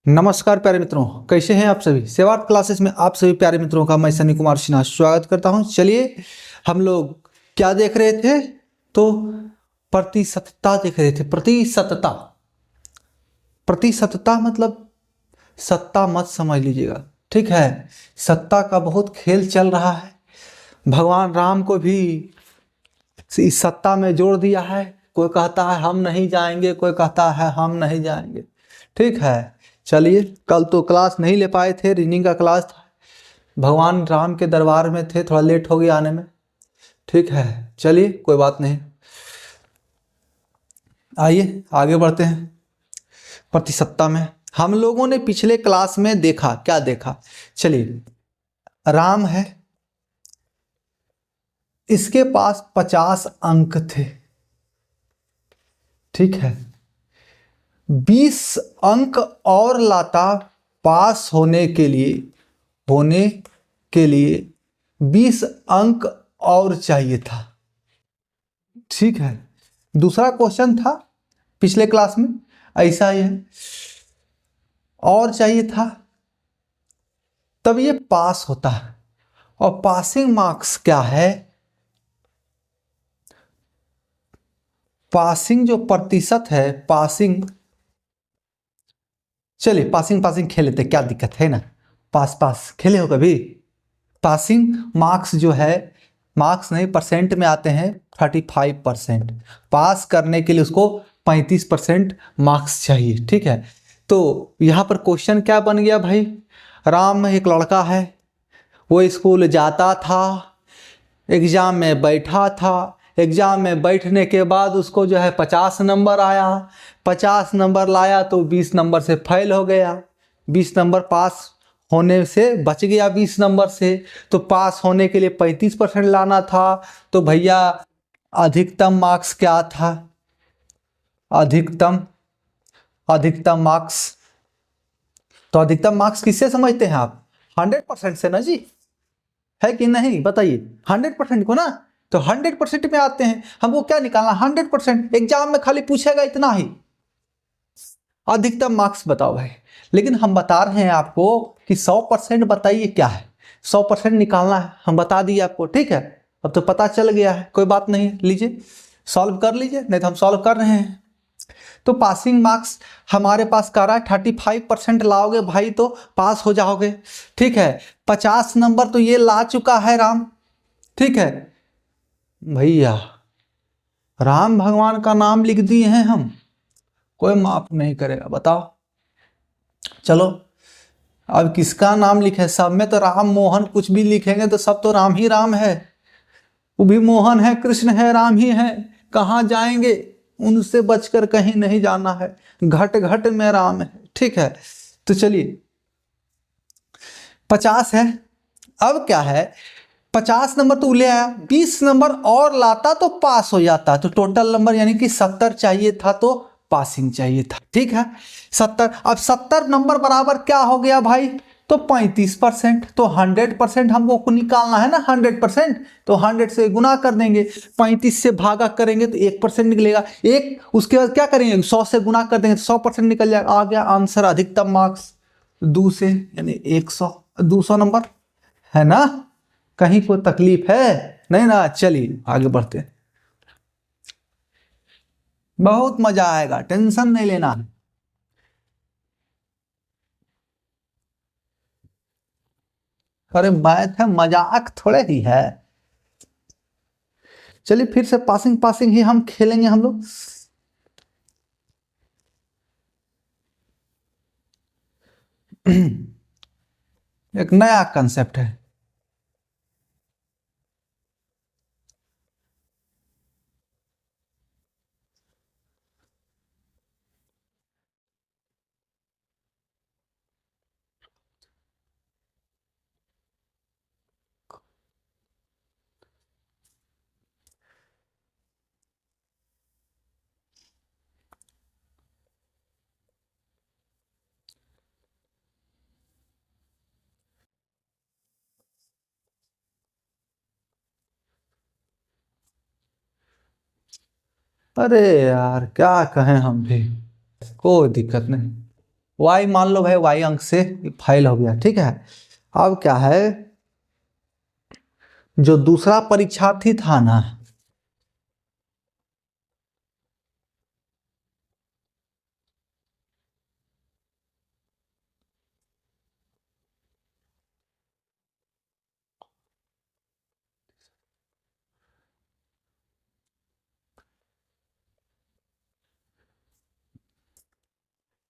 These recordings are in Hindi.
नमस्कार प्यारे मित्रों, कैसे हैं आप सभी। सेवार्थ क्लासेस में आप सभी प्यारे मित्रों का मैं सनी कुमार सिन्हा स्वागत करता हूं। चलिए हम लोग क्या देख रहे थे, तो प्रतिशतता देख रहे थे। प्रतिशतता, प्रतिशतता मतलब सत्ता मत समझ लीजिएगा, ठीक है। सत्ता का बहुत खेल चल रहा है। भगवान राम को भी इस सत्ता में जोड़ दिया है। कोई कहता है हम नहीं जाएंगे, कोई कहता है हम नहीं जाएंगे, ठीक है। चलिए, कल तो क्लास नहीं ले पाए थे, रीडिंग का क्लास था। भगवान राम के दरबार में थे, थोड़ा लेट हो गया आने में, ठीक है। चलिए कोई बात नहीं, आइए आगे बढ़ते हैं। प्रतिसत्ता में हम लोगों ने पिछले क्लास में देखा, क्या देखा। चलिए, राम है, इसके पास 50 अंक थे, ठीक है। 20 अंक और लाता पास होने के लिए 20 अंक और चाहिए था, ठीक है। दूसरा क्वेश्चन था पिछले क्लास में, ऐसा ही है, और चाहिए था, तब ये पास होता है। और पासिंग मार्क्स क्या है, पासिंग जो प्रतिशत है, पासिंग, चलिए पासिंग पासिंग खेल लेते, क्या दिक्कत है ना। पास पास खेले हो कभी। पासिंग मार्क्स जो है, मार्क्स नहीं परसेंट में आते हैं, 35%। पास करने के लिए उसको 35% मार्क्स चाहिए, ठीक है। तो यहाँ पर क्वेश्चन क्या बन गया भाई। राम एक लड़का है, वो स्कूल जाता था, एग्जाम में बैठा था, एग्जाम में बैठने के बाद उसको जो है 50 नंबर आया। 50 नंबर लाया तो 20 नंबर से फेल हो गया। 20 नंबर पास होने से बच गया, 20 नंबर से। तो पास होने के लिए 35% लाना था। तो भैया अधिकतम मार्क्स क्या था, अधिकतम अधिकतम मार्क्स, तो अधिकतम मार्क्स किससे समझते हैं आप, 100% से ना जी, है कि नहीं बताइए। 100% को ना, तो 100% में आते हैं। हमको क्या निकालना, 100%। एग्जाम में खाली पूछेगा इतना ही, अधिकतम मार्क्स बताओ भाई। लेकिन हम बता रहे हैं आपको कि 100% बताइए क्या है, 100% निकालना है, हम बता दिए आपको, ठीक है। अब तो पता चल गया है, कोई बात नहीं है, लीजिए सॉल्व कर लीजिए, नहीं तो हम सॉल्व कर रहे हैं। तो पासिंग मार्क्स हमारे पास कह रहा है 35% लाओगे भाई तो पास हो जाओगे, ठीक है। 50 नंबर तो ये ला चुका है राम, ठीक है। भैया राम भगवान का नाम लिख दिए हैं हम, कोई माफ नहीं करेगा, बताओ। चलो अब किसका नाम लिखे, सब में तो राम मोहन कुछ भी लिखेंगे तो सब तो राम ही राम है। वो भी मोहन है, कृष्ण है, राम ही है। कहाँ जाएंगे, उनसे बचकर कहीं नहीं जाना है, घट घट में राम है, ठीक है। तो चलिए 50 है, अब क्या है, 50 नंबर तो ले आया, 20 नंबर और लाता तो पास हो जाता। तो टोटल नंबर यानी कि 70 चाहिए था, तो पासिंग चाहिए था, ठीक है। 70, अब 70 नंबर बराबर क्या हो गया भाई, तो 35%। तो 100% हमको निकालना है ना, 100%। तो 100 से गुना कर देंगे, 35 से भागा करेंगे तो 1% निकलेगा। एक उसके बाद क्या करेंगे, 100 से गुना कर देंगे तो 100% निकल जाएगा। आ गया आंसर, अधिकतम मार्क्स 2 से यानी 100, 200 नंबर, है ना। कहीं कोई तकलीफ है नहीं ना। चलिए आगे बढ़ते हैं, बहुत मजा आएगा, टेंशन नहीं लेना है। अरे मैथ है, मजाक थोड़े ही है। चलिए फिर से पासिंग पासिंग ही हम खेलेंगे हम लोग। एक नया कंसेप्ट है। अरे यार क्या कहें हम भी, कोई दिक्कत नहीं। वाई मान लो भाई, वाई अंक से फाइल हो गया, ठीक है। अब क्या है, जो दूसरा परीक्षार्थी था ना,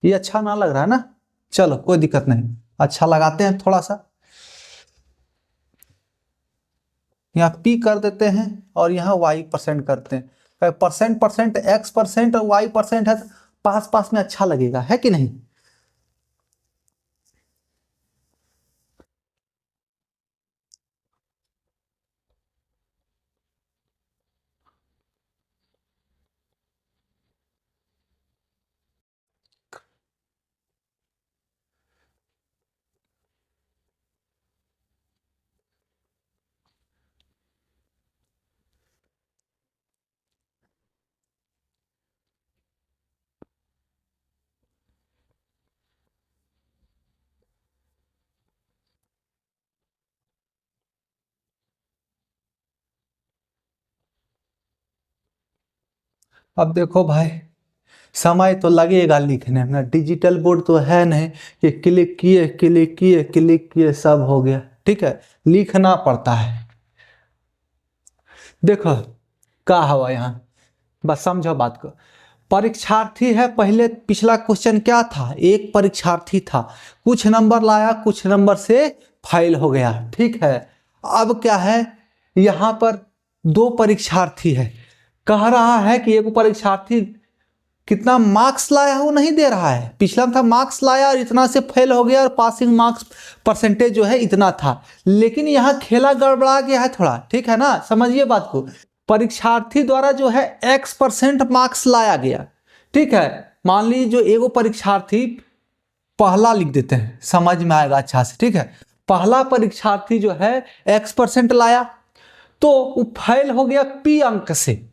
ये अच्छा ना लग रहा है ना, चलो कोई दिक्कत नहीं, अच्छा लगाते हैं थोड़ा सा, यहाँ पी कर देते हैं और यहाँ वाई परसेंट करते हैं, परसेंट परसेंट एक्स परसेंट और वाई परसेंट है, तो पास पास में अच्छा लगेगा, है कि नहीं। अब देखो भाई, समय तो लगेगा लिखने में, डिजिटल बोर्ड तो है नहीं कि क्लिक किए क्लिक किए क्लिक किए सब हो गया, ठीक है, लिखना पड़ता है। देखो क्या हुआ यहाँ, बस समझो बात को। परीक्षार्थी है, पहले पिछला क्वेश्चन क्या था, एक परीक्षार्थी था, कुछ नंबर लाया, कुछ नंबर से फाइल हो गया, ठीक है। अब क्या है, यहाँ पर दो परीक्षार्थी है, कह रहा है कि एक परीक्षार्थी कितना मार्क्स लाया वो नहीं दे रहा है, पिछला था मार्क्स लाया और इतना से फेल हो गया और पासिंग मार्क्स परसेंटेज जो है इतना था, लेकिन यहाँ खेला गड़बड़ा गया है थोड़ा, ठीक है ना, समझिए बात को। परीक्षार्थी द्वारा जो है x% मार्क्स लाया गया, ठीक है। मान लीजिए जो एगो परीक्षार्थी, पहला लिख देते हैं समझ में आएगा अच्छा से, ठीक है। पहला परीक्षार्थी जो है x% लाया, तो वो फेल हो गया p अंक से,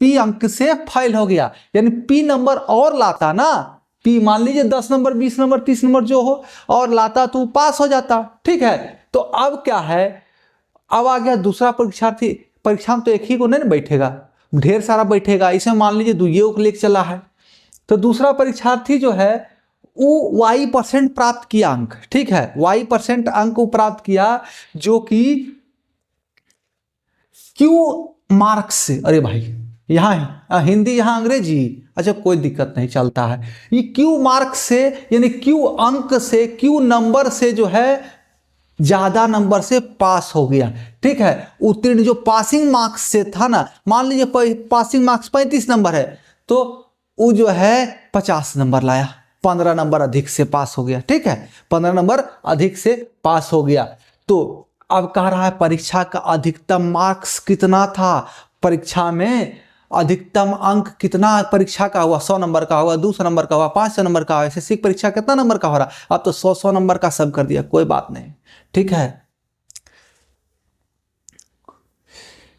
पी अंक से फेल हो गया, यानी पी नंबर और लाता ना, पी मान लीजिए 10 नंबर 20 नंबर 30 नंबर जो हो और लाता तो पास हो जाता, ठीक है। तो अब क्या है, अब आ गया दूसरा परीक्षार्थी, परीक्षा में तो एक ही को नहीं बैठेगा, ढेर सारा बैठेगा, इसमें मान लीजिए दुइयों को लेकर चला है, तो दूसरा परीक्षार्थी जो है वो y% प्राप्त किया अंक, ठीक है, y% अंक को प्राप्त किया, जो कि क्यू मार्क्स से, अरे भाई यहाँ हिंदी यहाँ अंग्रेजी, अच्छा कोई दिक्कत नहीं चलता है, ये क्यू मार्क्स से यानी क्यू अंक से, क्यू नंबर से जो है ज्यादा नंबर से पास हो गया, ठीक है। उत्तीर्ण जो पासिंग मार्क्स से था ना, मान लीजिए पासिंग मार्क्स 35 नंबर है, तो वो जो है 50 नंबर लाया, 15 नंबर अधिक से पास हो गया, ठीक है, 15 नंबर अधिक से पास हो गया। तो अब कह रहा है परीक्षा का अधिकतम मार्क्स कितना था, परीक्षा में अधिकतम अंक कितना परीक्षा का हुआ, 100 नंबर का हुआ, 200 नंबर का हुआ, 500 नंबर का हुआ, एसएससी की परीक्षा कितना नंबर का हो रहा, अब तो 100 नंबर का सब कर दिया, कोई बात नहीं, ठीक है।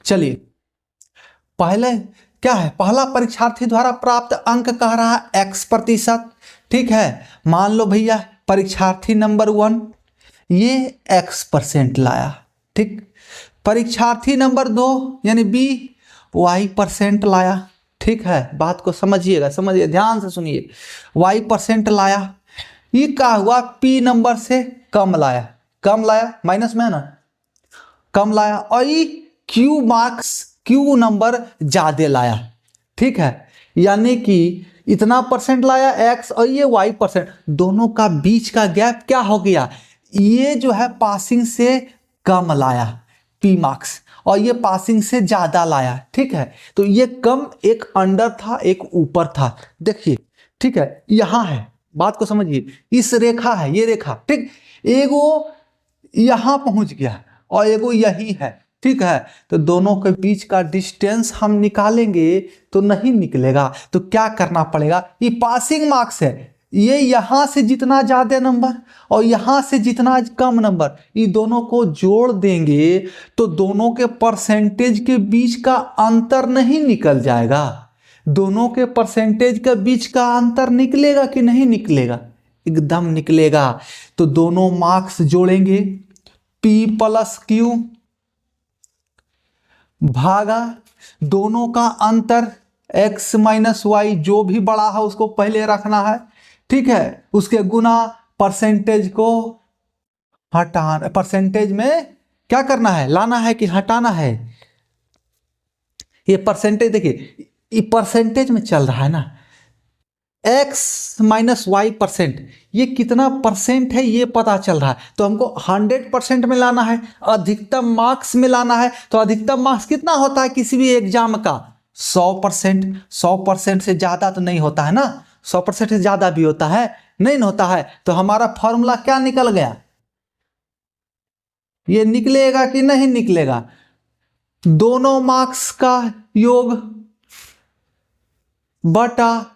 चलिए पहले क्या है, पहला परीक्षार्थी द्वारा प्राप्त अंक कह रहा है x%, ठीक है। मान लो भैया परीक्षार्थी नंबर 1 ये x% लाया, ठीक। परीक्षार्थी नंबर 2 यानी b y% लाया, ठीक है, बात को समझिएगा, समझिए ध्यान से सुनिए, y% लाया, ये क्या हुआ, p नंबर से कम लाया, कम लाया माइनस में है ना, कम लाया, और ये क्यू मार्क्स क्यू नंबर ज्यादा लाया, ठीक है, यानी कि इतना परसेंट लाया x और ये y%, दोनों का बीच का गैप क्या हो गया, ये जो है पासिंग से कम लाया p मार्क्स और ये पासिंग से ज्यादा लाया, ठीक है। तो ये कम एक अंडर था एक ऊपर था, देखिए, ठीक है, यहां है, बात को समझिए, इस रेखा है ये रेखा, ठीक, एगो यहां पहुंच गया और एगो यही है, ठीक है। तो दोनों के बीच का डिस्टेंस हम निकालेंगे तो नहीं निकलेगा, तो क्या करना पड़ेगा, ये पासिंग मार्क्स है, ये यहां से जितना ज्यादा नंबर और यहां से जितना कम नंबर, ये दोनों को जोड़ देंगे तो दोनों के परसेंटेज के बीच का अंतर नहीं निकल जाएगा, दोनों के परसेंटेज के बीच का अंतर निकलेगा कि नहीं निकलेगा, एकदम निकलेगा। तो दोनों मार्क्स जोड़ेंगे, P+Q भागा दोनों का अंतर x - y, जो भी बड़ा है उसको पहले रखना है, ठीक है, उसके गुना परसेंटेज को हटाना, परसेंटेज में क्या करना है, लाना है कि हटाना है। ये परसेंटेज देखिए, ये परसेंटेज में चल रहा है ना, x - y%, ये कितना परसेंट है ये पता चल रहा है। तो हमको 100% में लाना है, अधिकतम मार्क्स में लाना है। तो अधिकतम मार्क्स कितना होता है किसी भी एग्जाम का, 100%। 100% से ज़्यादा तो नहीं होता है ना, 100% से ज़्यादा भी होता है, नहीं होता है। तो हमारा फॉर्मूला क्या निकल गया, ये निकलेगा कि नहीं निकलेगा, दोनों मार्क्स का योग बटा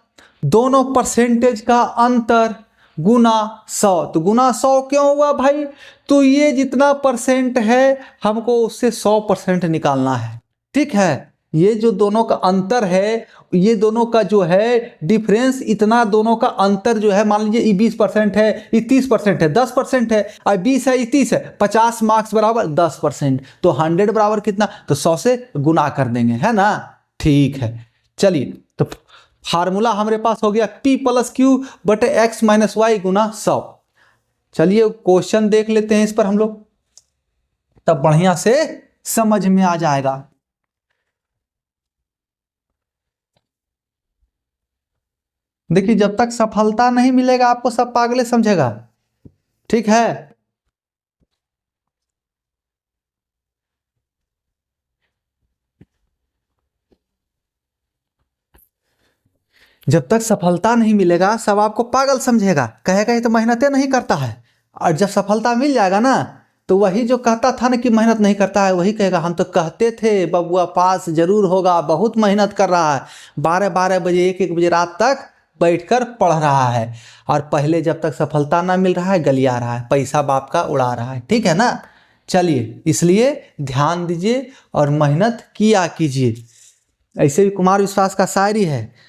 दोनों परसेंटेज का अंतर गुना 100। तो गुना 100 क्यों हुआ भाई, तो ये जितना परसेंट है हमको उससे 100% निकालना है, ठीक है। ये जो दोनों का अंतर है, ये दोनों का जो है डिफरेंस, इतना दोनों का अंतर जो है, मान लीजिए ये 20% है, ये 30% है, 10% है, और 20 है, ये 30 है, 50 मार्क्स बराबर 10%। तो 100 बराबर कितना, तो 100 से गुना कर देंगे, है ना, ठीक है। चलिए, तो फार्मूला हमारे पास हो गया P+Q बटे x - y गुना 100। चलिए क्वेश्चन देख लेते हैं इस पर हम लोग, तब बढ़िया से समझ में आ जाएगा। देखिए, जब तक सफलता नहीं मिलेगा आपको सब पागले समझेगा, ठीक है। जब तक सफलता नहीं मिलेगा सब आपको पागल समझेगा, कहेगा ये तो मेहनतें नहीं करता है। और जब सफलता मिल जाएगा ना, तो वही जो कहता था ना कि मेहनत नहीं करता है, वही कहेगा हम तो कहते थे बबुआ पास जरूर होगा, बहुत मेहनत कर रहा है, 12-12 बजे 1-1 बजे रात तक बैठकर पढ़ रहा है। और पहले जब तक सफलता ना मिल रहा है गलिया रहा है, पैसा बाप का उड़ा रहा है, ठीक है ना। चलिए, इसलिए ध्यान दीजिए और मेहनत किया कीजिए। ऐसे भी कुमार विश्वास का शायरी है,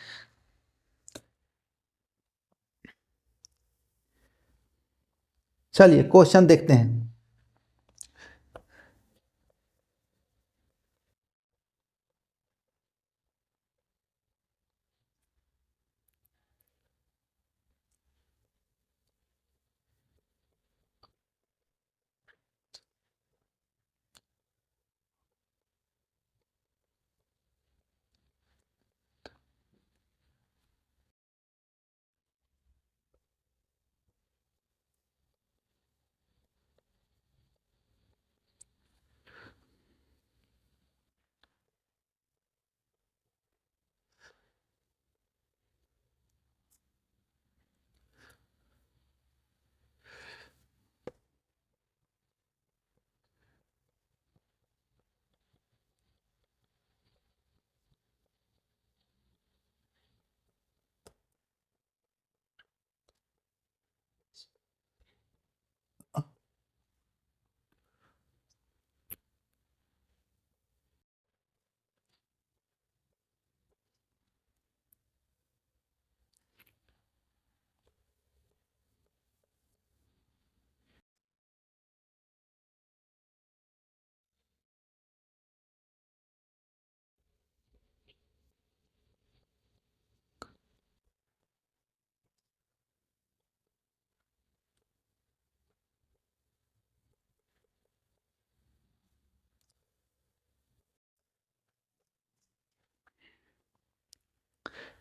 चलिए क्वेश्चन देखते हैं।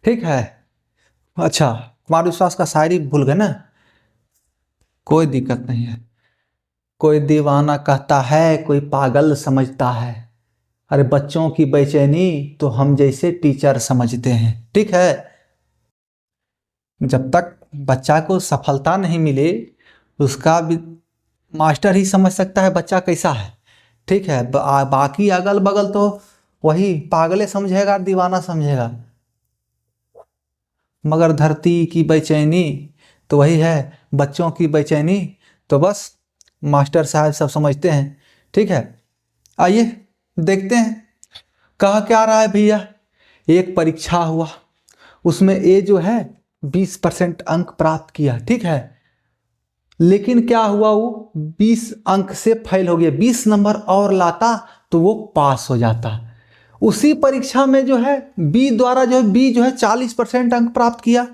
ठीक है, अच्छा, कुमार विश्वास का शायरी भूल गए ना, कोई दिक्कत नहीं है। कोई दीवाना कहता है, कोई पागल समझता है, अरे बच्चों की बेचैनी तो हम जैसे टीचर समझते हैं, ठीक है। जब तक बच्चा को सफलता नहीं मिले, उसका भी मास्टर ही समझ सकता है बच्चा कैसा है, ठीक है। बाकी अगल बगल तो वही पागले समझेगा, दीवाना समझेगा। मगर धरती की बेचैनी तो वही है, बच्चों की बेचैनी तो बस मास्टर साहब सब समझते हैं, ठीक है। आइए देखते हैं कहा क्या रहा है भैया। एक परीक्षा हुआ, उसमें ए जो है 20% अंक प्राप्त किया, ठीक है। लेकिन क्या हुआ, वो 20 अंक से फेल हो गया, 20 नंबर और लाता तो वो पास हो जाता। उसी परीक्षा में जो है बी द्वारा जो है बी जो है 40% अंक प्राप्त किया,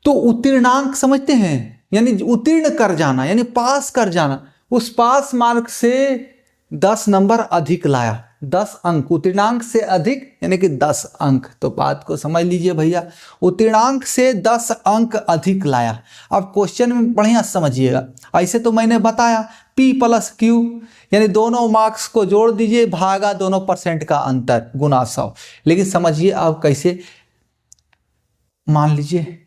तो उत्तीर्णांक समझते हैं, यानी उत्तीर्ण कर जाना, यानी पास कर जाना। उस पास मार्क से 10 नंबर अधिक लाया, 10 अंक, उत्तीर्णांक से अधिक यानी कि 10 अंक। तो बात को समझ लीजिए भैया, उत्तीर्णांक से 10 अंक अधिक लाया। अब क्वेश्चन में बढ़िया समझिएगा, ऐसे तो मैंने बताया P + Q, यानी दोनों मार्क्स को जोड़ दीजिए भागा दोनों परसेंट का अंतर गुना 100। लेकिन समझिए अब कैसे, मान लीजिए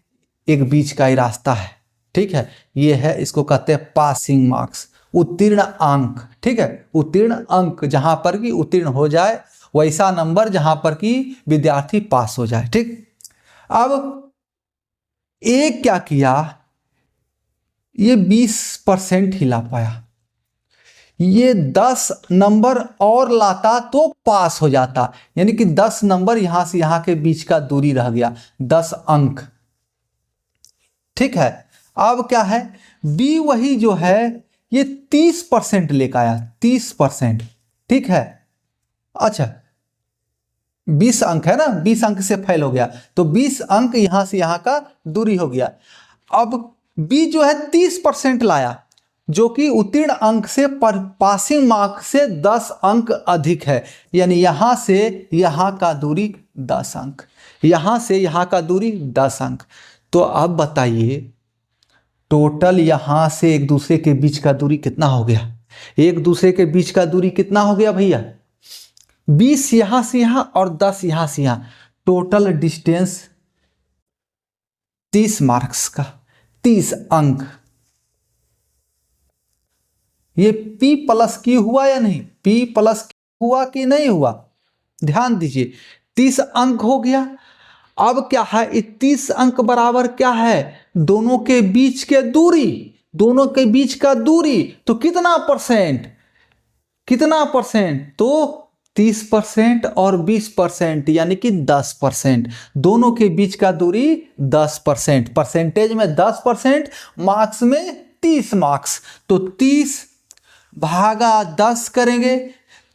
एक बीच का ही रास्ता है, ठीक है। ये है, इसको कहते हैं पासिंग मार्क्स, उत्तीर्ण अंक, ठीक है। उत्तीर्ण अंक जहां पर कि उत्तीर्ण हो जाए, वैसा नंबर जहां पर कि विद्यार्थी पास हो जाए, ठीक। अब एक क्या किया, ये 20% ही ला पाया, ये 10 नंबर और लाता तो पास हो जाता, यानी कि 10 नंबर यहां से यहां के बीच का दूरी रह गया, 10 अंक, ठीक है। अब क्या है, बी वही जो है ये 30% लेकर आया, 30%, ठीक है। अच्छा 20 अंक है ना, 20 अंक से फेल हो गया, तो 20 अंक यहां से यहां का दूरी हो गया। अब बी जो है 30% लाया, जो कि उत्तीर्ण अंक से पासिंग मार्क से 10 अंक अधिक है, यानी यहां से यहां का दूरी 10 अंक, यहां से यहां का दूरी 10 अंक। तो अब बताइए टोटल यहां से एक दूसरे के बीच का दूरी कितना हो गया, एक दूसरे के बीच का दूरी कितना हो गया भैया, 20 यहां से यहां और 10 यहां से यहां, टोटल डिस्टेंस 30 मार्क्स का, 30 अंक। ये P + Q हुआ या नहीं, P + Q हुआ कि नहीं हुआ, ध्यान दीजिए, 30 अंक हो गया। अब क्या है, 30 अंक बराबर क्या है, दोनों के बीच के दूरी, दोनों के बीच का दूरी, तो कितना परसेंट, कितना परसेंट, तो 30% और 20%, यानी कि 10%, दोनों के बीच का दूरी 10%, परसेंटेज में 10%, मार्क्स में 30 मार्क्स, तो 30 भागा 10 करेंगे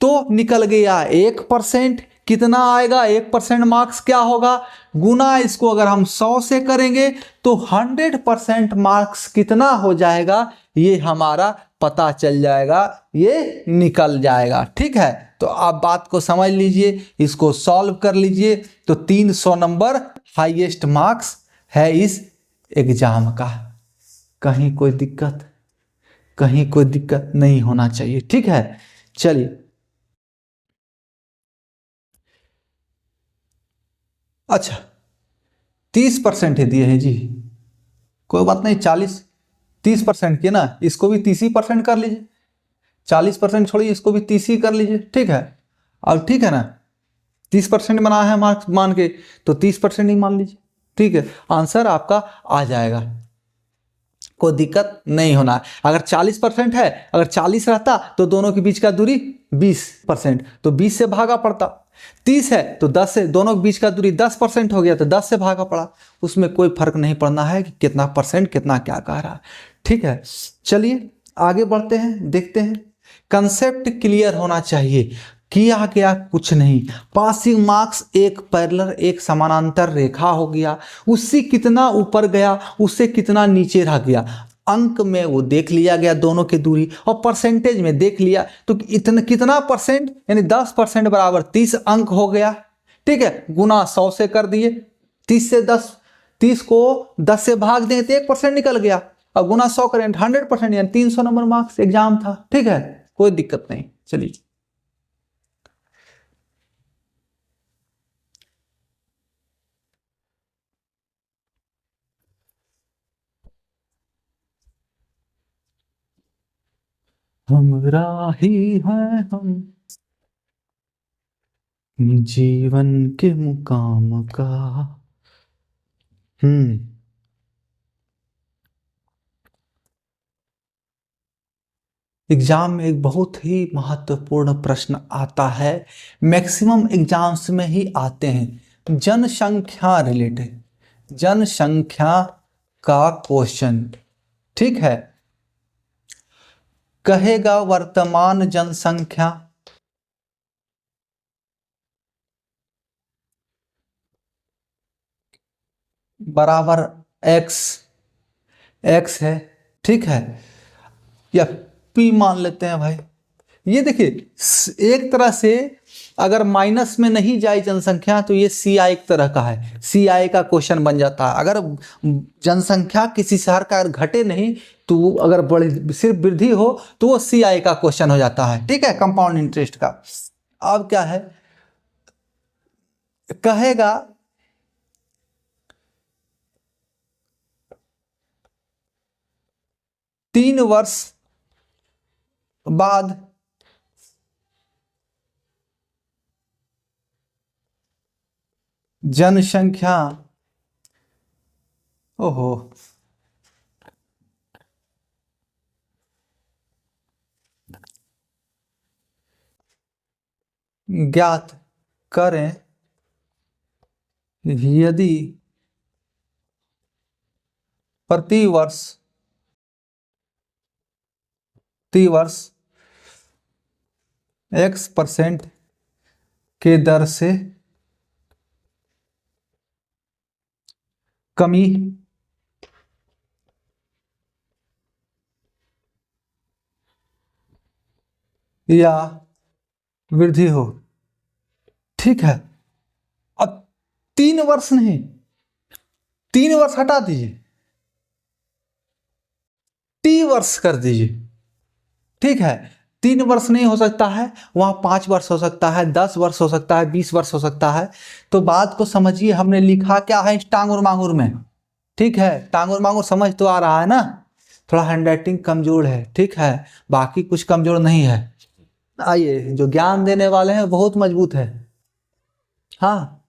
तो निकल गया 1%, कितना आएगा 1% मार्क्स क्या होगा, गुना इसको अगर हम 100 से करेंगे तो 100% मार्क्स कितना हो जाएगा, ये हमारा पता चल जाएगा, ये निकल जाएगा, ठीक है। तो आप बात को समझ लीजिए, इसको सॉल्व कर लीजिए, तो 300 नंबर हाईएस्ट मार्क्स है इस एग्जाम का। कहीं कोई दिक्कत, कहीं कोई दिक्कत नहीं होना चाहिए, ठीक है। चलिए अच्छा 30% ही दिए हैं जी, कोई बात नहीं, 30% के ना, इसको भी 30% कर लीजिए, 40% छोड़िए, इसको भी 30 कर लीजिए, ठीक है। अब ठीक है ना, 30% बना है मार्क्स मान के, तो 30% ही मान लीजिए, ठीक है। आंसर आपका आ जाएगा, कोई दिक्कत नहीं होना है। अगर 40% है, अगर 40 रहता तो दोनों के बीच का दूरी 20%, तो 20 से भागा पड़ता, 30 है तो 10 से, दोनों के बीच का दूरी 10% हो गया तो 10 से भागा पड़ा, उसमें कोई फर्क नहीं पड़ना है कि कितना परसेंट कितना क्या कह रहा है, ठीक है। चलिए आगे बढ़ते हैं, देखते हैं, कंसेप्ट क्लियर होना चाहिए, किया गया कुछ नहीं, पासिंग मार्क्स एक पैरेलल एक समानांतर रेखा हो गया, उससे कितना ऊपर गया उससे कितना नीचे रह गया, अंक में वो देख लिया गया दोनों की दूरी, और परसेंटेज में देख लिया तो इतना कितना परसेंट, यानी 10% बराबर 30 अंक हो गया, ठीक है। गुना 100 से कर दिए, 30 से 10, 30 को 10 से भाग दें तो 1% निकल गया, और गुना 100 करें 100%, यानी 300 नंबर मार्क्स एग्जाम था, ठीक है, कोई दिक्कत नहीं। चलिए हमरा ही है हम जीवन के मुकाम का। एग्जाम में एक बहुत ही महत्वपूर्ण प्रश्न आता है, मैक्सिमम एग्जाम्स में ही आते हैं, जनसंख्या रिलेटेड, जनसंख्या का क्वेश्चन, ठीक है। कहेगा वर्तमान जनसंख्या बराबर एक्स, एक्स है, ठीक है, या पी मान लेते हैं भाई। ये देखिए एक तरह से अगर माइनस में नहीं जाए जनसंख्या तो ये सी आई एक तरह का है, सी आई का क्वेश्चन बन जाता है। अगर जनसंख्या किसी शहर का अगर घटे नहीं तो वो अगर बढ़ी सिर्फ वृद्धि हो तो वो सी आई का क्वेश्चन हो जाता है, ठीक है, कंपाउंड इंटरेस्ट का। अब क्या है, कहेगा 3 वर्ष बाद जनसंख्या, ओहो, ज्ञात करें यदि प्रतिवर्ष X% के दर से कमी या वृद्धि हो, ठीक है। अब 3 वर्ष नहीं, 3 वर्ष हटा दीजिए, T वर्ष कर दीजिए, ठीक है। 3 वर्ष नहीं हो सकता है, वहां 5 वर्ष हो सकता है, 10 वर्ष हो सकता है, 20 वर्ष हो सकता है। तो बात को समझिए, हमने लिखा क्या है इस टांगुर मांगुर में, ठीक है। टांगुर मांगुर समझ तो आ रहा है ना, थोड़ा हैंडराइटिंग कमजोर है, ठीक है, बाकी कुछ कमजोर नहीं है। आइए, जो ज्ञान देने वाले हैं बहुत मजबूत है। हाँ,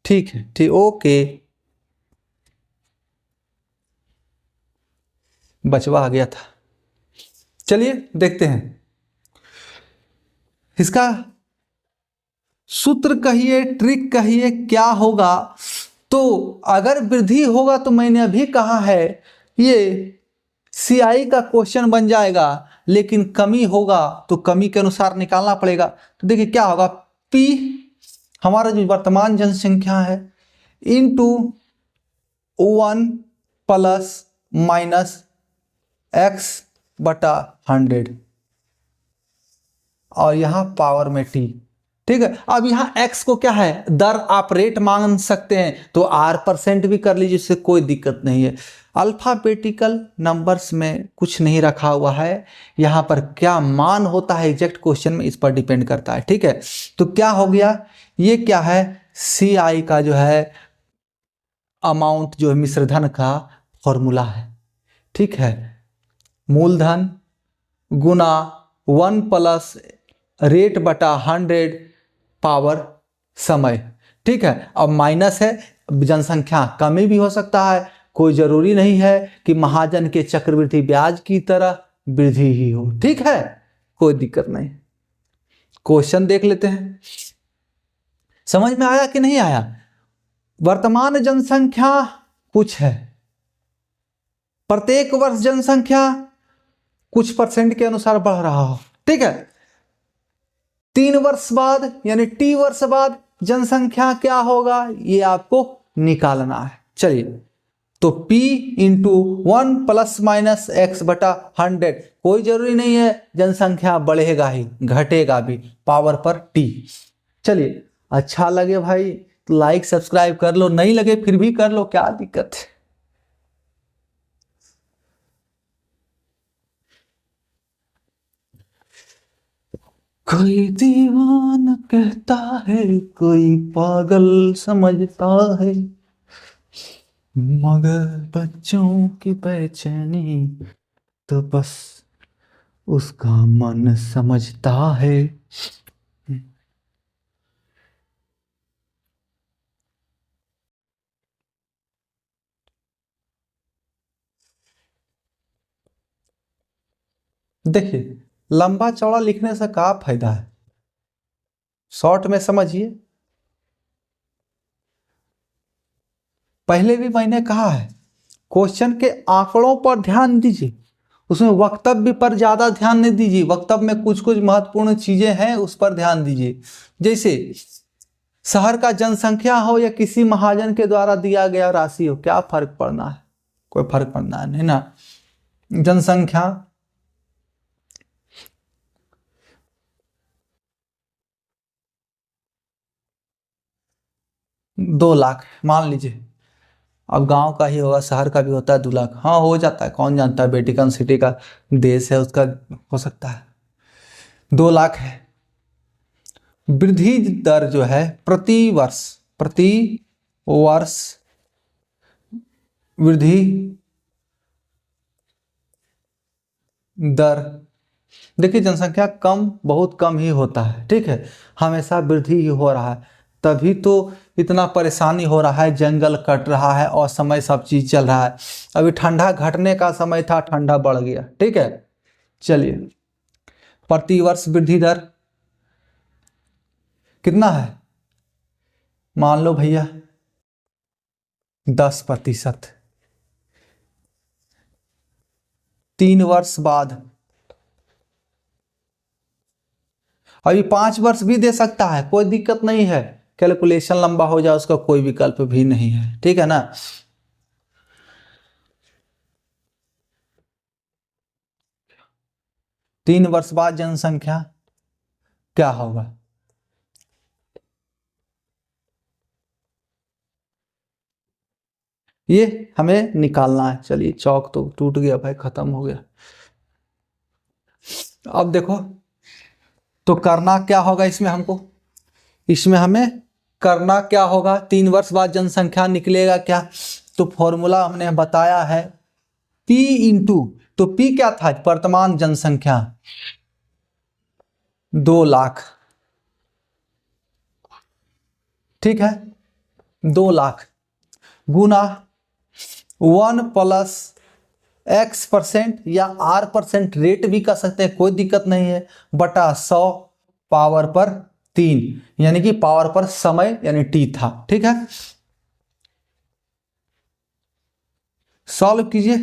ठीक है, ठीक, ओके। बचवा आ गया था, चलिए देखते हैं इसका सूत्र कहिए, ट्रिक कहिए, क्या होगा। तो अगर वृद्धि होगा तो मैंने अभी कहा है ये सीआई का क्वेश्चन बन जाएगा, लेकिन कमी होगा तो कमी के अनुसार निकालना पड़ेगा। तो देखिए क्या होगा, पी हमारा जो वर्तमान जनसंख्या है इनटू 1 + - X/100 और यहां पावर में टी, ठीक है। अब यहां x को क्या है, दर आप रेट मान सकते हैं तो r% भी कर लीजिए, इससे कोई दिक्कत नहीं है। अल्फाबेटिकल नंबर्स में कुछ नहीं रखा हुआ है, यहां पर क्या मान होता है एग्जैक्ट क्वेश्चन में इस पर डिपेंड करता है, ठीक है। तो क्या हो गया, ये क्या है, सी आई का जो है अमाउंट जो है मिश्रधन का फॉर्मूला है, ठीक है। मूलधन गुना 1 + रेट/100 पावर समय, ठीक है। अब माइनस है, जनसंख्या कमी भी हो सकता है, कोई जरूरी नहीं है कि महाजन के चक्रवृद्धि ब्याज की तरह वृद्धि ही हो, ठीक है, कोई दिक्कत नहीं। क्वेश्चन देख लेते हैं, समझ में आया कि नहीं आया। वर्तमान जनसंख्या कुछ है, प्रत्येक वर्ष जनसंख्या कुछ % के अनुसार बढ़ रहा हो, ठीक है। 3 वर्ष बाद यानी T वर्ष बाद जनसंख्या क्या होगा ये आपको निकालना है। चलिए, तो P इंटू 1 + - X/100, कोई जरूरी नहीं है जनसंख्या बढ़ेगा ही घटेगा भी, पावर पर T। चलिए, अच्छा लगे भाई तो लाइक सब्सक्राइब कर लो, नहीं लगे फिर भी कर लो, क्या दिक्कत है। कोई दीवाना कहता है, कोई पागल समझता है, मगर बच्चों की बेचैनी तो बस उसका मन समझता है। देखिए, लंबा चौड़ा लिखने से क्या फायदा है, शॉर्ट में समझिए, पहले भी मैंने कहा है क्वेश्चन के आंकड़ों पर ध्यान दीजिए, उसमें वक्तव्य पर ज्यादा ध्यान नहीं दीजिए, वक्तव्य में कुछ कुछ महत्वपूर्ण चीजें हैं उस पर ध्यान दीजिए। जैसे शहर का जनसंख्या हो या किसी महाजन के द्वारा दिया गया राशि हो, क्या फर्क पड़ना है, कोई फर्क पड़ना है नहीं ना। जनसंख्या 2 लाख मान लीजिए, अब गांव का ही होगा, शहर का भी होता है 2 लाख, हाँ हो जाता है, कौन जानता है, वेटिकन सिटी का देश है उसका हो सकता है। 2 लाख है। वृद्धि दर जो है प्रति वर्ष वृद्धि दर, देखिए जनसंख्या कम बहुत कम ही होता है, ठीक है, हमेशा वृद्धि ही हो रहा है, तभी तो इतना परेशानी हो रहा है, जंगल कट रहा है और समय सब चीज चल रहा है। अभी ठंडा घटने का समय था, ठंडा बढ़ गया, ठीक है। चलिए, प्रति वर्ष वृद्धि दर कितना है, मान लो भैया 10%। 3 वर्ष बाद, अभी 5 वर्ष भी दे सकता है, कोई दिक्कत नहीं है, कैलकुलेशन लंबा हो जाए उसका कोई विकल्प भी नहीं है, ठीक है ना। तीन वर्ष बाद जनसंख्या क्या होगा, ये हमें निकालना है। चलिए चौक तो टूट गया भाई, खत्म हो गया। अब देखो तो करना क्या होगा इसमें हमको, इसमें हमें करना क्या होगा, 3 वर्ष बाद जनसंख्या निकलेगा क्या, तो फॉर्मूला हमने बताया है P इंटू, तो P क्या था, वर्तमान जनसंख्या 2 लाख, ठीक है, 2 लाख गुना 1 प्लस x% या r% रेट भी कर सकते हैं, कोई दिक्कत नहीं है, बटा 100 पावर पर 3, यानी कि पावर पर समय यानी t था, ठीक है। सॉल्व कीजिए,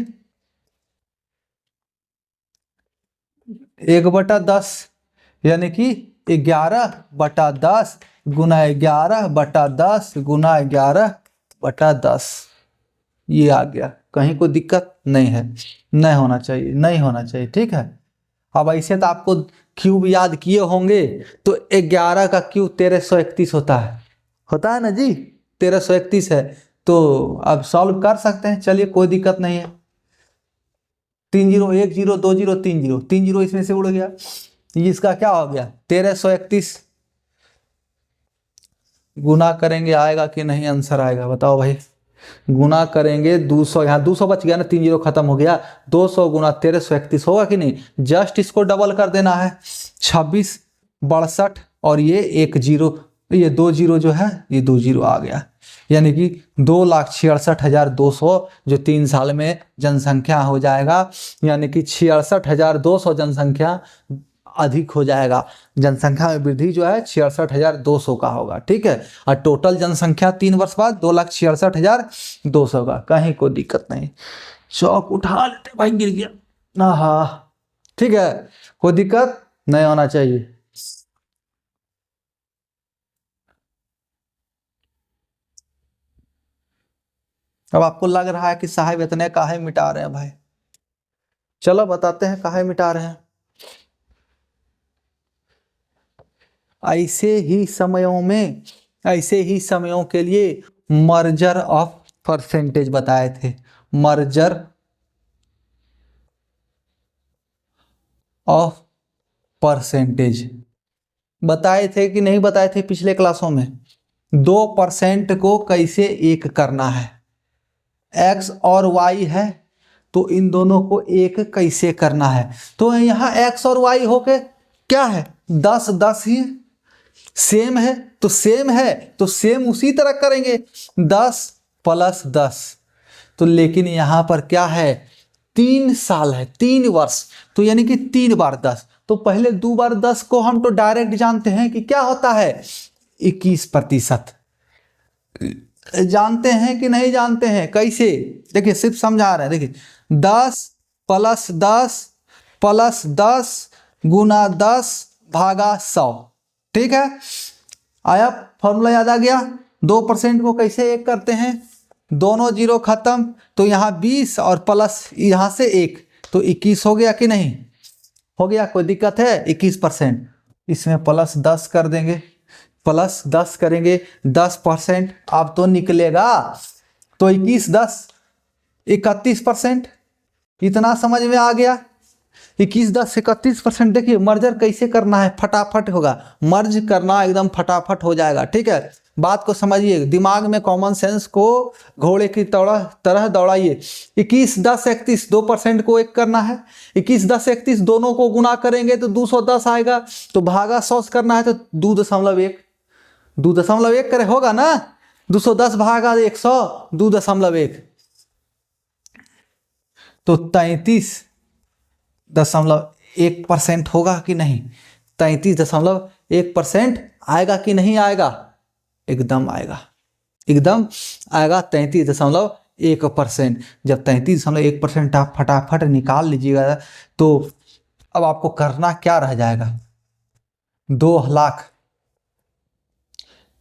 1/10 यानी कि 11/10 गुना 11/10 गुना 11/10, ये आ गया, कहीं कोई दिक्कत नहीं है, नहीं होना चाहिए, नहीं होना चाहिए, ठीक है। अब ऐसे तो आपको क्यूब याद किए होंगे, तो 11 का क्यूब 1331 होता है ना जी, 1331 है, तो अब सॉल्व कर सकते हैं, चलिए कोई दिक्कत नहीं है। 3 0 1 0 2 0 3 0, 3 0 इसमें से उड़ गया, इसका क्या हो गया 1331, गुना करेंगे आएगा कि नहीं, आंसर आएगा बताओ भाई, गुना करेंगे 200, यहाँ 200 बच गया ना, 3 0 खत्म हो गया, 200 गुना 1331 होगा कि नहीं, जस्ट इसको डबल कर देना है, 26 62 और ये 1 0, ये 2 0 जो है ये 2 0 आ गया, यानी कि 2,66,200 जो 3 साल में जनसंख्या हो जाएगा, यानी कि 66,200 जनसंख्या अधिक हो जाएगा, जनसंख्या में वृद्धि जो है 66,200 का होगा, ठीक है। और टोटल जनसंख्या 3 वर्ष बाद 2,66,200 का, कहीं कोई दिक्कत नहीं। चौक उठा लेते भाई, गिर गया, हाँ ठीक है, कोई दिक्कत नहीं होना चाहिए। अब आपको लग रहा है कि साहब इतने काहे मिटा रहे हैं भाई, चलो बताते हैं काहे मिटा रहे हैं। ऐसे ही समयों के लिए मर्जर ऑफ परसेंटेज बताए थे, मर्जर ऑफ परसेंटेज बताए थे कि नहीं बताए थे पिछले क्लासों में, 2% को कैसे एक करना है, x और y है तो इन दोनों को एक कैसे करना है, तो यहाँ x और y होके क्या है 10 10 ही सेम है, तो सेम उसी तरह करेंगे 10 + 10, तो लेकिन यहां पर क्या है 3 साल है, 3 वर्ष, तो यानी कि 3 बार 10, तो पहले 2 बार 10 को हम तो डायरेक्ट जानते हैं कि क्या होता है 21%। जानते हैं कि नहीं जानते हैं? कैसे? देखिए सिर्फ समझा रहे हैं। देखिए 10 + 10 + 10 गुना 10 भागा 100। ठीक है, आया फॉर्मूला याद आ गया? 2% को कैसे एक करते हैं? दोनों जीरो खत्म, तो यहाँ 20 और प्लस यहाँ से 1, तो 21 हो गया कि नहीं? हो गया। कोई दिक्कत है? 21%। इसमें प्लस 10 कर देंगे, प्लस 10 करेंगे, 10% अब तो निकलेगा। तो 21 10 31%। इतना समझ में आ गया? 21 10 31%। देखिए मर्जर कैसे करना है, फटाफट होगा। मर्ज करना एकदम फटाफट हो जाएगा। ठीक है, बात को समझिए, दिमाग में कॉमन सेंस को घोड़े की तरह दौड़ाइए। 21 10 31 2% को एक करना है। 21 10 31 दोनों को गुना करेंगे तो 210 आएगा। तो भागा 100 करना है तो 2.1 2.1 करे होगा ना। 210 भागा 100 2.1, तो 33.1% होगा कि नहीं? 33.1% आएगा कि नहीं आएगा? एकदम आएगा, एकदम आएगा 33.1%। जब 33.1% आप फटाफट निकाल लीजिएगा तो अब आपको करना क्या रह जाएगा? 2 लाख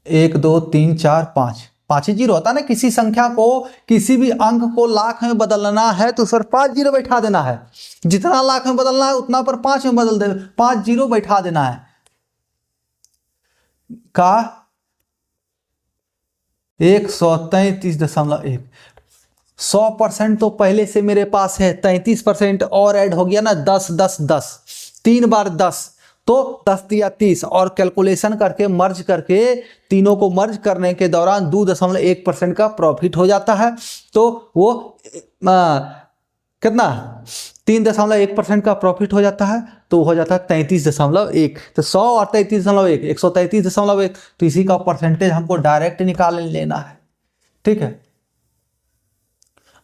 1 2 3 4 5 5 ही जीरो होता है ना। किसी संख्या को, किसी भी अंक को लाख में बदलना है तो सर 5 जीरो बैठा देना है। जितना लाख में बदलना है उतना पर 5 में बदल दे, 5 जीरो बैठा देना है। का 133.1। 100% तो पहले से मेरे पास है, 33% और ऐड हो गया ना। 10 10 10 3 बार 10 तो 10 दिया 30, और कैलकुलेशन करके मर्ज करके तीनों को मर्ज करने के दौरान 2.1% का प्रॉफिट हो जाता है। तो वो कितना 3.1% का प्रॉफिट हो जाता है, तो हो जाता है 33.1। तो 100 और 33.1 133.1, तो इसी का परसेंटेज हमको डायरेक्ट निकाल लेना है। ठीक है,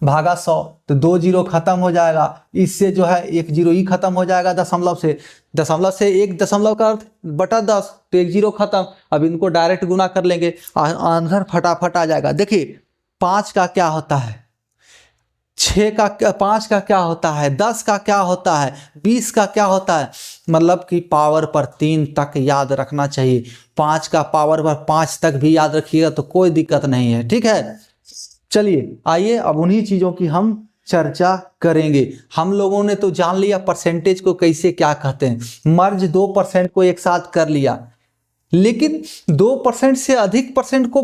भागा 100 तो 2 जीरो खत्म हो जाएगा। इससे जो है 1 जीरो ही खत्म हो जाएगा दशमलव से। दशमलव से 1 दशमलव का अर्थ बटा 10, तो 1 जीरो खत्म। अब इनको डायरेक्ट गुना कर लेंगे, आंसर फटाफट आ जाएगा। देखिए 5 का क्या होता है, 6 का 5 का क्या होता है, 10 का क्या होता है, 20 का क्या होता है। मतलब कि पावर पर 3 तक याद रखना चाहिए। 5 का पावर पर 5 तक भी याद रखिएगा तो कोई दिक्कत नहीं है। ठीक है, चलिए आइए अब उन्हीं चीज़ों की हम चर्चा करेंगे। हम लोगों ने तो जान लिया परसेंटेज को कैसे क्या कहते हैं, मर्ज 2% को एक साथ कर लिया, लेकिन 2% से अधिक परसेंट को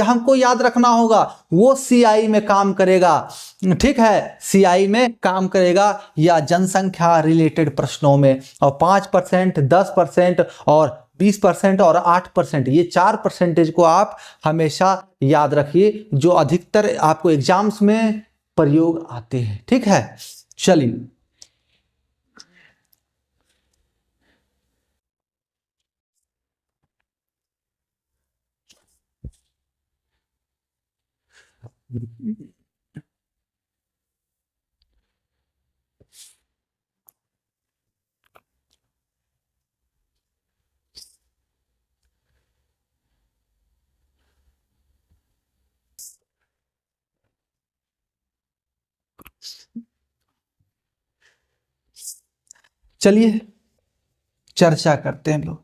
हमको याद रखना होगा। वो सीआई में काम करेगा। ठीक है, सीआई में काम करेगा या जनसंख्या रिलेटेड प्रश्नों में। और 5%, 10% और 20% और 8%, ये 4% को आप हमेशा याद रखिए, जो अधिकतर आपको एग्जाम्स में प्रयोग आते हैं। ठीक है, चलिए चलिए चर्चा करते हैं लोग।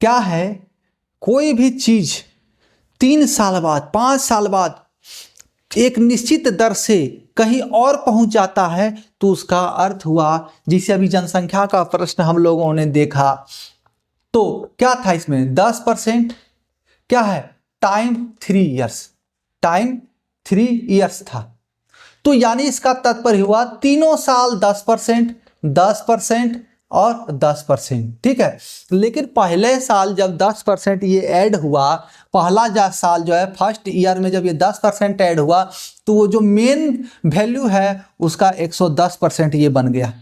क्या है, कोई भी चीज 3 साल बाद 5 साल बाद एक निश्चित दर से कहीं और पहुंच जाता है तो उसका अर्थ हुआ, जिसे अभी जनसंख्या का प्रश्न हम लोगों ने देखा, तो क्या था इसमें 10%, क्या है टाइम 3 इयर्स, टाइम 3 इयर्स था। तो यानी इसका तात्पर्य हुआ तीनों साल 10%, 10% और 10%। ठीक है, लेकिन पहले साल जब 10% ये ऐड हुआ, पहला साल जो है फर्स्ट ईयर में जब ये 10% ऐड हुआ, तो वो जो मेन वैल्यू है उसका 110% ये बन गया।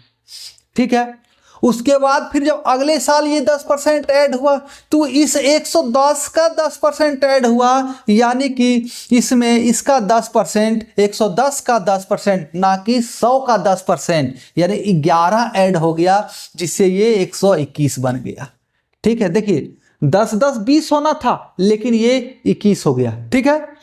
ठीक है, उसके बाद फिर जब अगले साल ये 10% ऐड हुआ तो इस 110 का 10% ऐड हुआ, यानी कि इसमें इसका 10%, 110 का 10%, ना कि 100 का 10%, यानी 11 ऐड हो गया, जिससे ये 121 बन गया। ठीक है, देखिए 10 10 20 होना था, लेकिन ये 21 हो गया। ठीक है,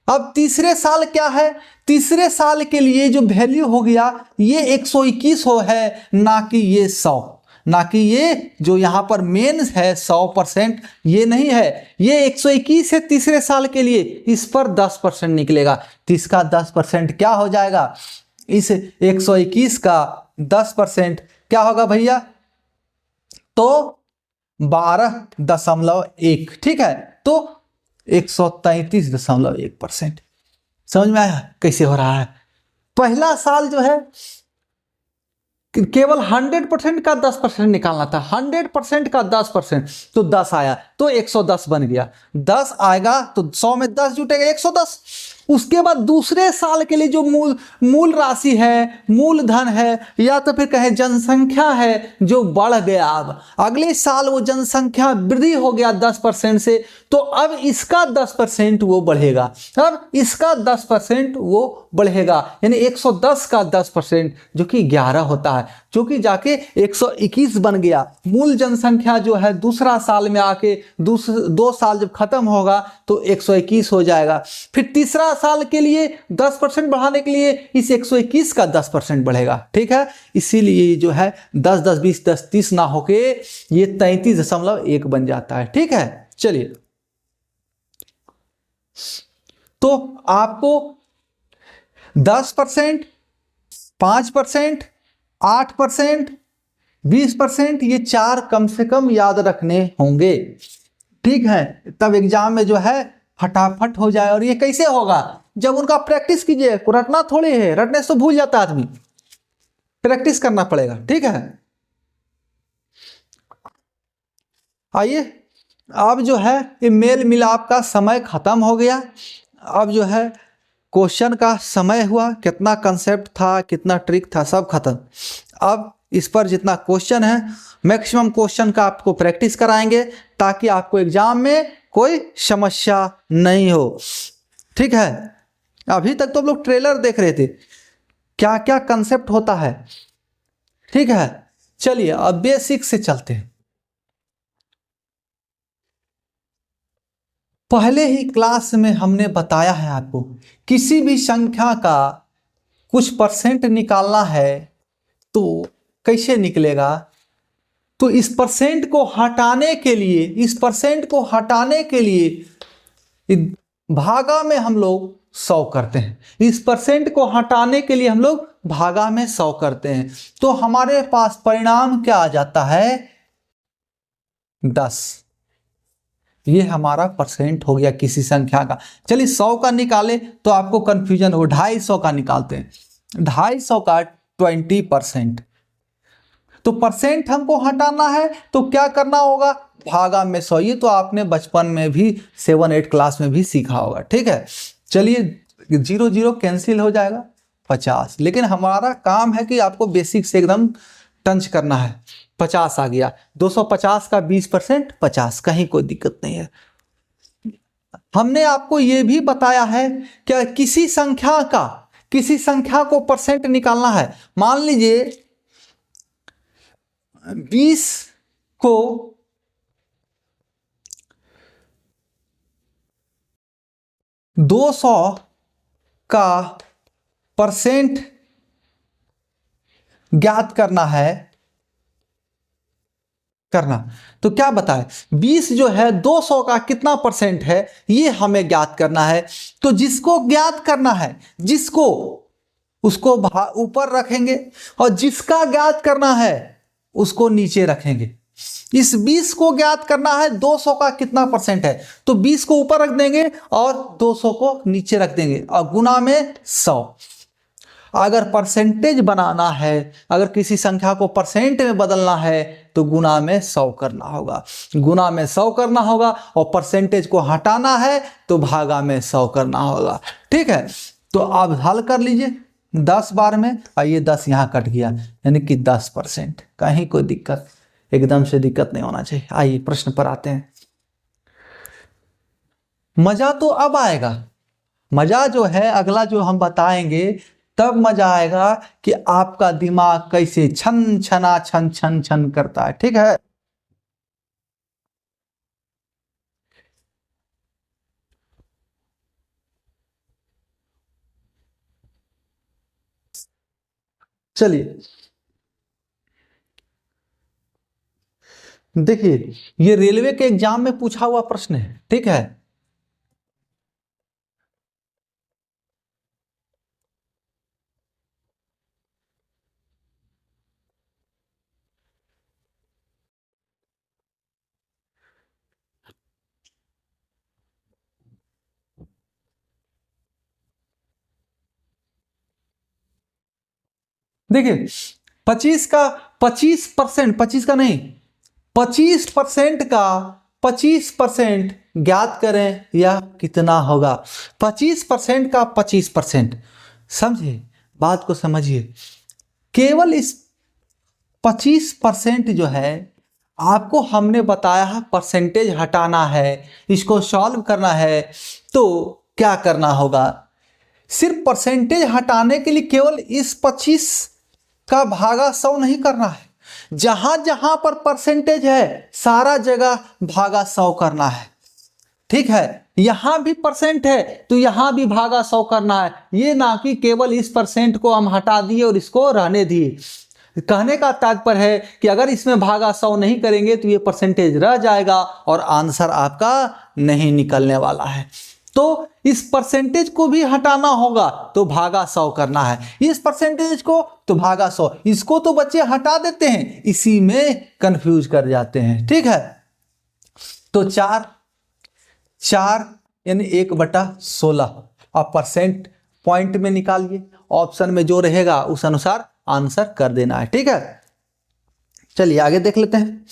अब तीसरे साल क्या है, तीसरे साल के लिए जो वैल्यू हो गया ये 121 हो है, ना कि ये 100, ना कि ये जो यहाँ पर मेन है 100%, ये नहीं है, ये 121 है तीसरे साल के लिए, इस पर 10% निकलेगा, तो इसका 10% क्या हो जाएगा, इस 121 का 10% क्या होगा भैया, तो 12.1। ठीक है, तो 133.1%। समझ में आया कैसे हो रहा है। पहला साल जो है केवल 100% का 10% निकालना था, 100% का 10%, तो 10 आया तो 110 बन गया, 10 आएगा तो 100 में 10 जुटेगा 110। उसके बाद दूसरे साल के लिए जो मूल राशि है, मूलधन है, या तो फिर कहें जनसंख्या है, जो बढ़ गया, अब अगले साल वो जनसंख्या वृद्धि हो गया 10% से, तो अब इसका 10% वो बढ़ेगा, अब इसका 10% वो बढ़ेगा, यानी 110 का 10% जो कि 11 होता है, जो कि जाके 121 बन गया। मूल जनसंख्या जो है दूसरा साल में आके 2 साल जब खत्म होगा तो 121 हो जाएगा। फिर तीसरा साल के लिए 10% बढ़ाने के लिए इस 121 का 10% बढ़ेगा। ठीक है, इसीलिए जो है 10 10 20 10 30 ना होके ये 33.1 बन जाता है। ठीक है, चलिए, तो आपको 10%, 5%, 8%, 20% ये 4 कम से कम याद रखने होंगे। ठीक है, तब एग्जाम में जो है फटाफट हो जाए। और ये कैसे होगा, जब उनका प्रैक्टिस कीजिए, रटना थोड़ी है, रटने से भूल जाता आदमी, प्रैक्टिस करना पड़ेगा। ठीक है, आइए, अब जो है ये मेल मिलाप का समय खत्म हो गया। अब जो है क्वेश्चन का समय हुआ, कितना कंसेप्ट था, कितना ट्रिक था, सब खत्म। अब इस पर जितना क्वेश्चन है, मैक्सिमम क्वेश्चन का आपको प्रैक्टिस कराएंगे, ताकि आपको एग्जाम में कोई समस्या नहीं हो। ठीक है, अभी तक तो हम लोग ट्रेलर देख रहे थे, क्या क्या कंसेप्ट होता है। ठीक है, चलिए अब बेसिक से चलते हैं। पहले ही क्लास में हमने बताया है आपको, किसी भी संख्या का कुछ परसेंट निकालना है तो कैसे निकलेगा, तो इस परसेंट को हटाने के लिए, इस परसेंट को हटाने के लिए भागा में हम लोग 100 करते हैं, इस परसेंट को हटाने के लिए हम लोग भागा में 100 करते हैं, तो हमारे पास परिणाम क्या आ जाता है, 10। ये हमारा परसेंट हो गया किसी संख्या का। चलिए 100 का निकाले तो आपको कंफ्यूजन हो, 250 का निकालते हैं, 250 का 20%। तो परसेंट हमको हटाना है तो क्या करना होगा, भागा में 100। ये तो आपने बचपन में भी 7-8 क्लास में भी सीखा होगा। ठीक है, चलिए 0 0 कैंसिल हो जाएगा, 50। लेकिन हमारा काम है कि आपको बेसिक से एकदम टंच करना है। 50 आ गया, 250 का 20%, 50, कहीं कोई दिक्कत नहीं है। हमने आपको यह भी बताया है कि किसी संख्या को परसेंट निकालना है। मान लीजिए 20 को 200 का परसेंट ज्ञात करना है, तो क्या बताए, 20 जो है 200 का कितना परसेंट है ये हमें ज्ञात करना है। तो जिसको ज्ञात करना है, जिसको, उसको ऊपर रखेंगे, और जिसका ज्ञात करना है उसको नीचे रखेंगे। इस 20 को ज्ञात करना है 200 का कितना परसेंट है, तो 20 को ऊपर रख देंगे और 200 को नीचे रख देंगे, और गुना में 100। अगर परसेंटेज बनाना है, अगर किसी संख्या को परसेंट में बदलना है तो गुना में 100 करना होगा, गुना में 100 करना होगा, और परसेंटेज को हटाना है तो भागा में 100 करना होगा। ठीक है, तो आप हल कर लीजिए। 10 बार में, और ये 10 यहाँ कट गया, यानी कि 10%। कहीं कोई दिक्कत, एकदम से दिक्कत नहीं होना चाहिए। आइए प्रश्न पर आते हैं। मजा तो अब आएगा, मजा जो है अगला जो हम बताएंगे तब मजा आएगा कि आपका दिमाग कैसे छन छना छन छन छन करता है। ठीक है, चलिए देखिए, ये रेलवे के एग्जाम में पूछा हुआ प्रश्न है। ठीक है, देखिए 25 का 25%, 25 का नहीं, 25% का 25% ज्ञात करें, यह कितना होगा। 25% का 25%, समझे, बात को समझिए। केवल इस 25% जो है आपको हमने बताया है, परसेंटेज हटाना है, इसको सॉल्व करना है। तो क्या करना होगा, सिर्फ परसेंटेज हटाने के लिए केवल इस 25 का भागा 100 नहीं करना है, जहां जहां पर परसेंटेज है सारा जगह भागा 100 करना है। ठीक है, यहां भी परसेंट है तो यहां भी भागा 100 करना है। ये ना कि केवल इस परसेंट को हम हटा दिए और इसको रहने दिए। कहने का तात्पर्य है कि अगर इसमें भागा 100 नहीं करेंगे तो ये परसेंटेज रह जाएगा और आंसर आपका नहीं निकलने वाला है। तो इस परसेंटेज को भी हटाना होगा तो भागा 100 करना है, इस परसेंटेज को तो भागा 100, इसको तो बच्चे हटा देते हैं, इसी में कंफ्यूज कर जाते हैं। ठीक है, तो 4 4 यानी 1/16 अब परसेंट पॉइंट में निकालिए, ऑप्शन में जो रहेगा उस अनुसार आंसर कर देना है। ठीक है, चलिए आगे देख लेते हैं।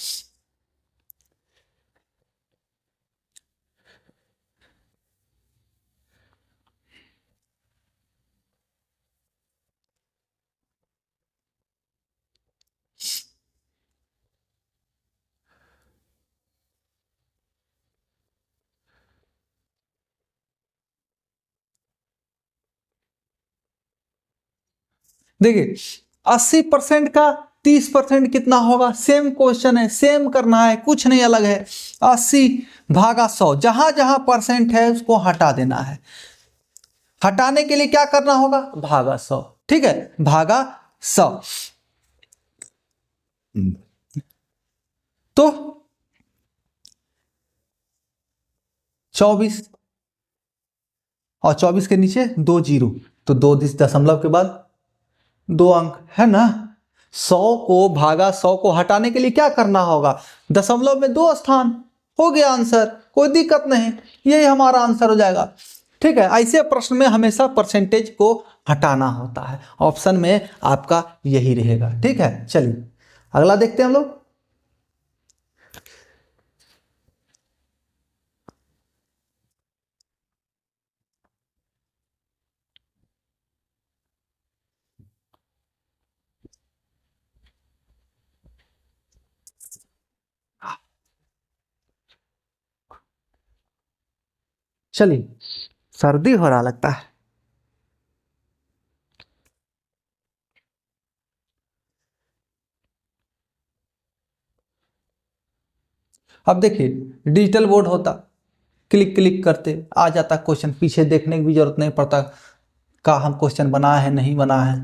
देखिए 80% का 30% कितना होगा, सेम क्वेश्चन है, सेम करना है, कुछ नहीं अलग है। 80 भागा 100, जहां जहां परसेंट है उसको हटा देना है। हटाने के लिए क्या करना होगा, भागा 100। ठीक है, भागा 100। तो 24 और 24 के नीचे 2 जीरो, तो 2 दशमलव के बाद 2 अंक है ना। 100 को भागा 100 को हटाने के लिए क्या करना होगा, दशमलव में 2 स्थान, हो गया आंसर, कोई दिक्कत नहीं, यही हमारा आंसर हो जाएगा। ठीक है, ऐसे प्रश्न में हमेशा परसेंटेज को हटाना होता है, ऑप्शन में आपका यही रहेगा। ठीक है, चलिए अगला देखते हैं हम लोग। चलिए, सर्दी हो रहा लगता है। अब देखिए डिजिटल बोर्ड होता, क्लिक क्लिक करते आ जाता क्वेश्चन, पीछे देखने की भी जरूरत नहीं पड़ता का हम क्वेश्चन बना है नहीं बना है।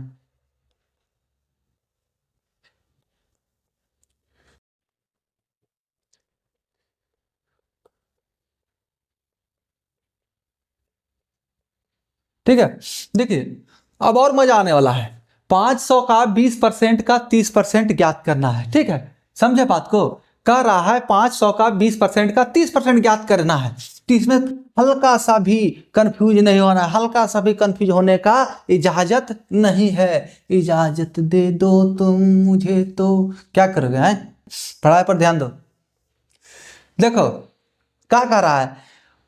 ठीक है, देखिए अब और मजा आने वाला है। 500 का 20% का 30% ज्ञात करना है। ठीक है, समझे बात को, कह रहा है 500 का 20% का 30% ज्ञात करना है। तो इसमें हल्का सा भी कंफ्यूज नहीं होना, हल्का सा भी कंफ्यूज होने का इजाजत नहीं है। इजाजत दे दो तुम मुझे तो क्या करोगे हैं, पढ़ाई पर ध्यान दो। देखो क्या कह रहा है,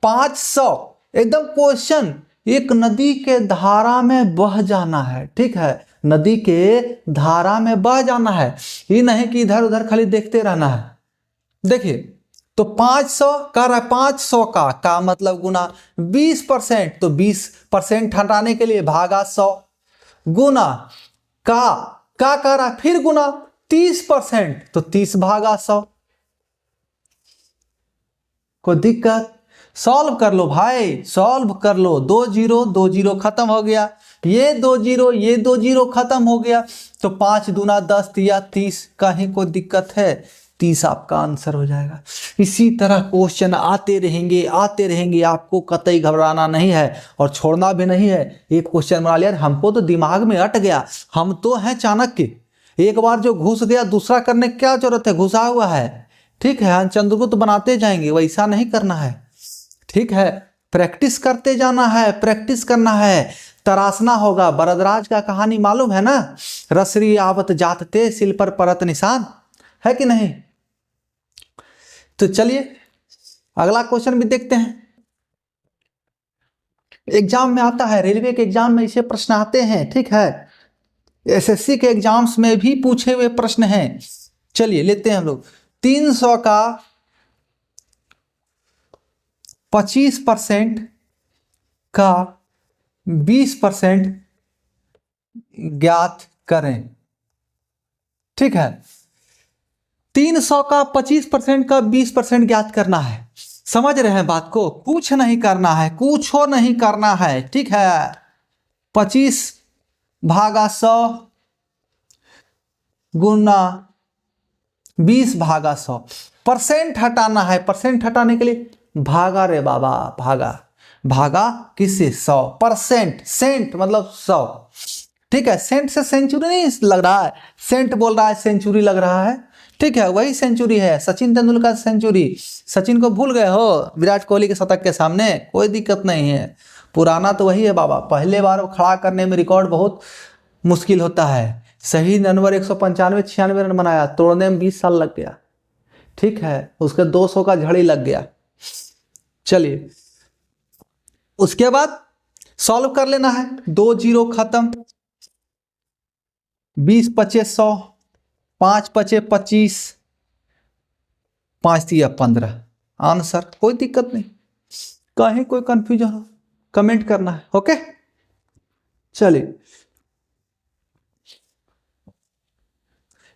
500 एकदम क्वेश्चन एक नदी के धारा में बह जाना है, ठीक है, नदी के धारा में बह जाना है, ये नहीं कि इधर उधर खाली देखते रहना है। देखिए तो 500 कह रहा है, 500 का मतलब गुना 20%, तो 20% हटाने के लिए भागा 100 गुना का कह रहा है फिर गुना 30%, तो 30 भागा 100। कोई दिक्कत? सॉल्व कर लो भाई, सॉल्व कर लो। 2 0 खत्म हो गया, ये 2 0 खत्म हो गया, तो 5 दूना 10 दिया 30। कहीं कोई दिक्कत है? 30 आपका आंसर हो जाएगा। इसी तरह क्वेश्चन आते रहेंगे, आपको कतई घबराना नहीं है और छोड़ना भी नहीं है। एक क्वेश्चन बना लिया, हमको तो दिमाग में अट गया, हम तो हैं चाणक्य, एक बार जो घुस गया दूसरा करने की क्या जरूरत है, घुसा हुआ है, ठीक है। हम चंद्रगुप्त बनाते जाएंगे, वैसा नहीं करना है, ठीक है। प्रैक्टिस करते जाना है, प्रैक्टिस करना है, तराशना होगा। बरदराज का कहानी मालूम है ना, रसरी आवत जातते सिल पर परत निशान, है कि नहीं? तो चलिए अगला क्वेश्चन भी देखते हैं। एग्जाम में आता है, रेलवे के एग्जाम में इसे प्रश्न आते हैं, ठीक है। एसएससी के एग्जाम्स में भी पूछे हुए प्रश्न हैं। चलिए लेते हैं हम लोग। 300 का 25% का 20% ज्ञात करें, ठीक है। 300 का 25% का 20% ज्ञात करना है। समझ रहे हैं बात को? कुछ नहीं करना है, कुछ हो नहीं करना है, ठीक है। 25 भागा 100 गुना 20 भागा 100। परसेंट हटाना है, परसेंट हटाने के लिए भागा रे बाबा, भागा किससे? 100%। सेंट मतलब 100, ठीक है। सेंट से सेंचुरी नहीं लग रहा है, सेंट बोल रहा है सेंचुरी लग रहा है, ठीक है। वही सेंचुरी है, सचिन तेंदुलकर सेंचुरी। सचिन को भूल गए हो विराट कोहली के शतक के सामने? कोई दिक्कत नहीं है, पुराना तो वही है बाबा। पहले बार खड़ा करने में रिकॉर्ड बहुत मुश्किल होता है। सही नंबर 195-96 रन बनाया, तोड़ने में 20 साल लग गया, ठीक है। उसके 200 का झड़ी लग गया। चलिए उसके बाद सॉल्व कर लेना है। 2 0 खत्म, 20 पचे 100, 5 पचे 25, 5 दिया 15 आंसर। कोई दिक्कत नहीं, कहीं कोई कंफ्यूजन हो कमेंट करना है, ओके। चलिए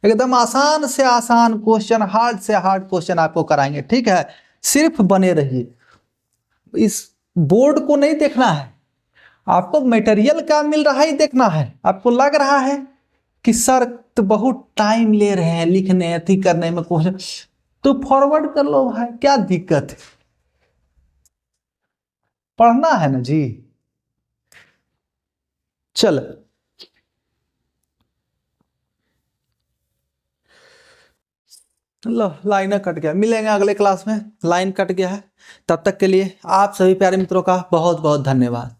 एकदम आसान से आसान क्वेश्चन, हार्ड से हार्ड क्वेश्चन आपको कराएंगे, ठीक है। सिर्फ बने रहिए, इस बोर्ड को नहीं देखना है आपको, मटेरियल क्या मिल रहा है देखना है। आपको लग रहा है कि सर तो बहुत टाइम ले रहे हैं लिखने अथी करने में क्वेश्चन, तो फॉरवर्ड कर लो भाई, क्या दिक्कत है, पढ़ना है ना जी। चल लो, लाइन कट गया, मिलेंगे अगले क्लास में। लाइन कट गया है, तब तक के लिए आप सभी प्यारे मित्रों का बहुत बहुत धन्यवाद।